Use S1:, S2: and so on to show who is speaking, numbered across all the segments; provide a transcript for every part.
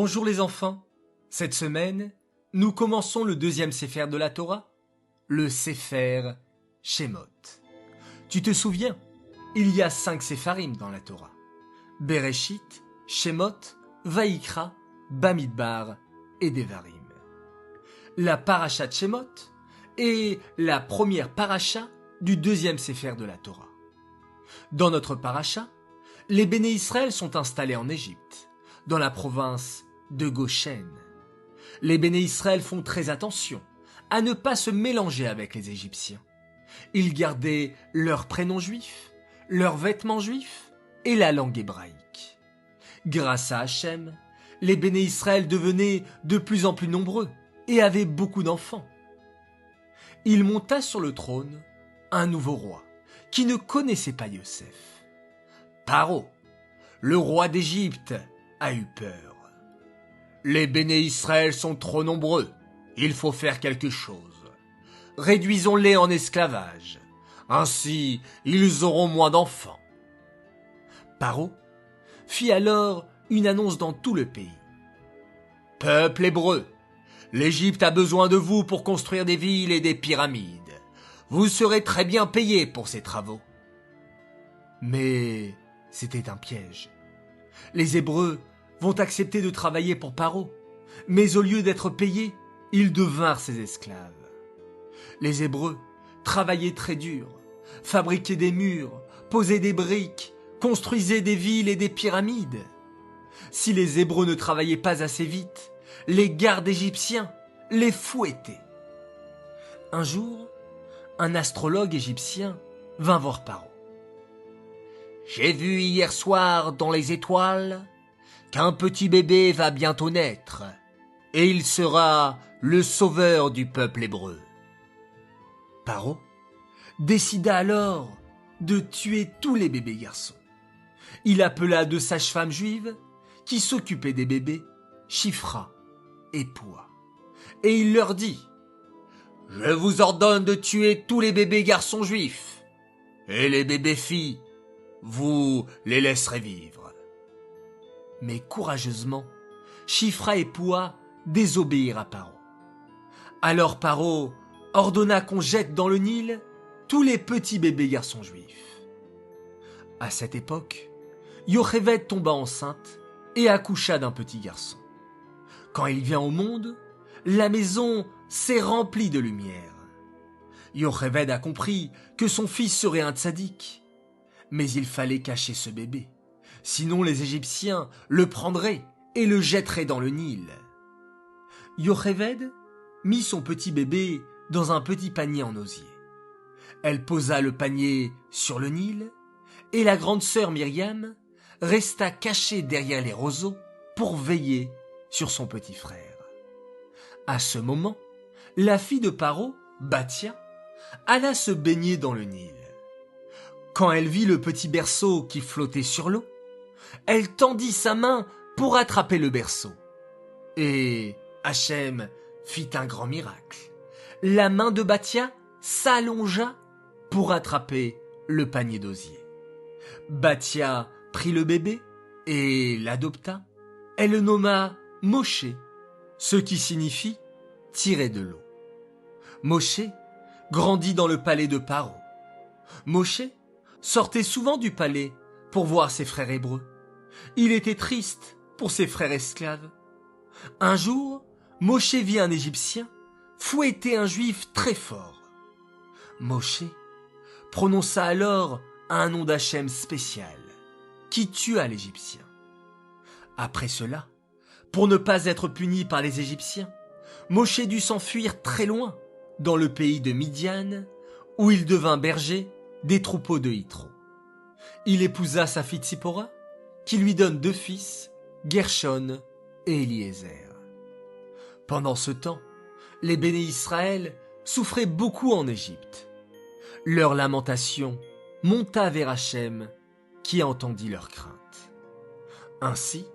S1: Bonjour les enfants. Cette semaine, nous commençons le deuxième Sefer de la Torah, le Sefer Shemot. Tu te souviens, il y a 5 Sepharim dans la Torah. Bereshit, Shemot, Vaïkra, Bamidbar et Devarim. La Parashat Shemot est la première paracha du deuxième Sefer de la Torah. Dans notre paracha, les Béné Israël sont installés en Égypte, dans la province de Goshen. Les Béné Israël font très attention à ne pas se mélanger avec les Égyptiens. Ils gardaient leurs prénoms juifs, leurs vêtements juifs et la langue hébraïque. Grâce à Hachem, les Béné Israël devenaient de plus en plus nombreux et avaient beaucoup d'enfants. Il monta sur le trône un nouveau roi qui ne connaissait pas Yosef. Paro, le roi d'Égypte, a eu peur. Les Béné Israël sont trop nombreux. Il faut faire quelque chose. Réduisons-les en esclavage. Ainsi, ils auront moins d'enfants. Paro fit alors une annonce dans tout le pays. Peuple hébreu, l'Égypte a besoin de vous pour construire des villes et des pyramides. Vous serez très bien payés pour ces travaux. Mais c'était un piège. Les Hébreux vont accepter de travailler pour Paro, mais au lieu d'être payés, ils devinrent ses esclaves. Les Hébreux travaillaient très dur, fabriquaient des murs, posaient des briques, construisaient des villes et des pyramides. Si les Hébreux ne travaillaient pas assez vite, les gardes égyptiens les fouettaient. Un jour, un astrologue égyptien vint voir Paro. « J'ai vu hier soir dans les étoiles qu'un petit bébé va bientôt naître, et il sera le sauveur du peuple hébreu. » Paro décida alors de tuer tous les bébés garçons. Il appela 2 sages-femmes juives qui s'occupaient des bébés, Shifra et Poua, et il leur dit « Je vous ordonne de tuer tous les bébés garçons juifs, et les bébés filles, vous les laisserez vivre. » Mais courageusement, Shifra et Poua désobéirent à Paro. Alors Paro ordonna qu'on jette dans le Nil tous les petits bébés garçons juifs. À cette époque, Yocheved tomba enceinte et accoucha d'un petit garçon. Quand il vient au monde, la maison s'est remplie de lumière. Yocheved a compris que son fils serait un tzaddik, mais il fallait cacher ce bébé. Sinon les Égyptiens le prendraient et le jetteraient dans le Nil. Yocheved mit son petit bébé dans un petit panier en osier. Elle posa le panier sur le Nil et la grande sœur Myriam resta cachée derrière les roseaux pour veiller sur son petit frère. À ce moment, la fille de Paro, Batia, alla se baigner dans le Nil. Quand elle vit le petit berceau qui flottait sur l'eau, elle tendit sa main pour attraper le berceau. Et Hachem fit un grand miracle. La main de Batia s'allongea pour attraper le panier d'osier. Batia prit le bébé et l'adopta. Elle le nomma Moshe, ce qui signifie « tirer de l'eau ». Moshe grandit dans le palais de Paro. Moshe sortait souvent du palais pour voir ses frères hébreux. Il était triste pour ses frères esclaves. Un jour, Moshe vit un Égyptien fouetter un Juif très fort. Moshe prononça alors un nom d'Hachem spécial, qui tua l'Égyptien. Après cela, pour ne pas être puni par les Égyptiens, Moshe dut s'enfuir très loin, dans le pays de Midian, où il devint berger des troupeaux de Yitro. Il épousa sa fille Tzipora, qui lui donne 2 fils, Gershon et Eliezer. Pendant ce temps, les Béné Israël souffraient beaucoup en Égypte. Leur lamentation monta vers Hachem, qui entendit leurs craintes. Ainsi,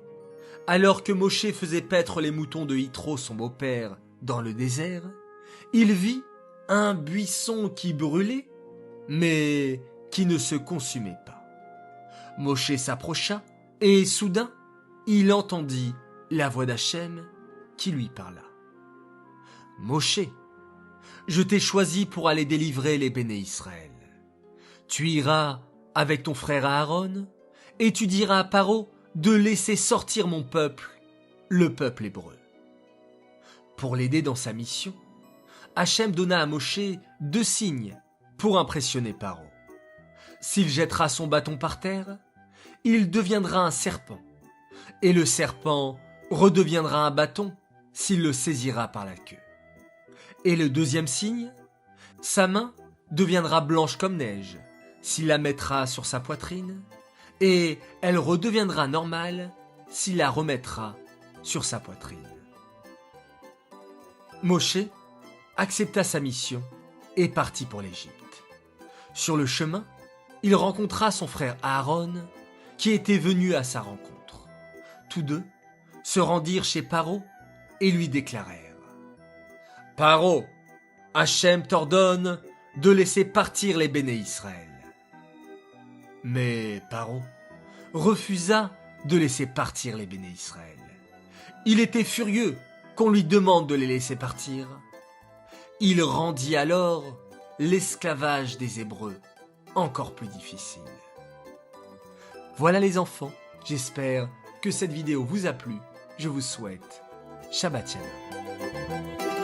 S1: alors que Moshe faisait paître les moutons de Yitro, son beau-père, dans le désert, il vit un buisson qui brûlait, mais qui ne se consumait pas. Moshe s'approcha et soudain, il entendit la voix d'Hachem qui lui parla. « Moshe, je t'ai choisi pour aller délivrer les béné Israël. Tu iras avec ton frère Aaron, et tu diras à Paro de laisser sortir mon peuple, le peuple hébreu. » Pour l'aider dans sa mission, Hachem donna à Moshe 2 signes pour impressionner Paro. S'il jettera son bâton par terre, il deviendra un serpent, et le serpent redeviendra un bâton s'il le saisira par la queue. Et le 2e signe, sa main deviendra blanche comme neige s'il la mettra sur sa poitrine, et elle redeviendra normale s'il la remettra sur sa poitrine. Moshe accepta sa mission et partit pour l'Égypte. Sur le chemin, il rencontra son frère Aaron qui était venu à sa rencontre. Tous deux se rendirent chez Paro et lui déclarèrent : « Paro, Hachem t'ordonne de laisser partir les béné Israël. » Mais Paro refusa de laisser partir les béné Israël. Il était furieux qu'on lui demande de les laisser partir. Il rendit alors l'esclavage des Hébreux encore plus difficile. Voilà les enfants, j'espère que cette vidéo vous a plu. Je vous souhaite Shabbat Shalom.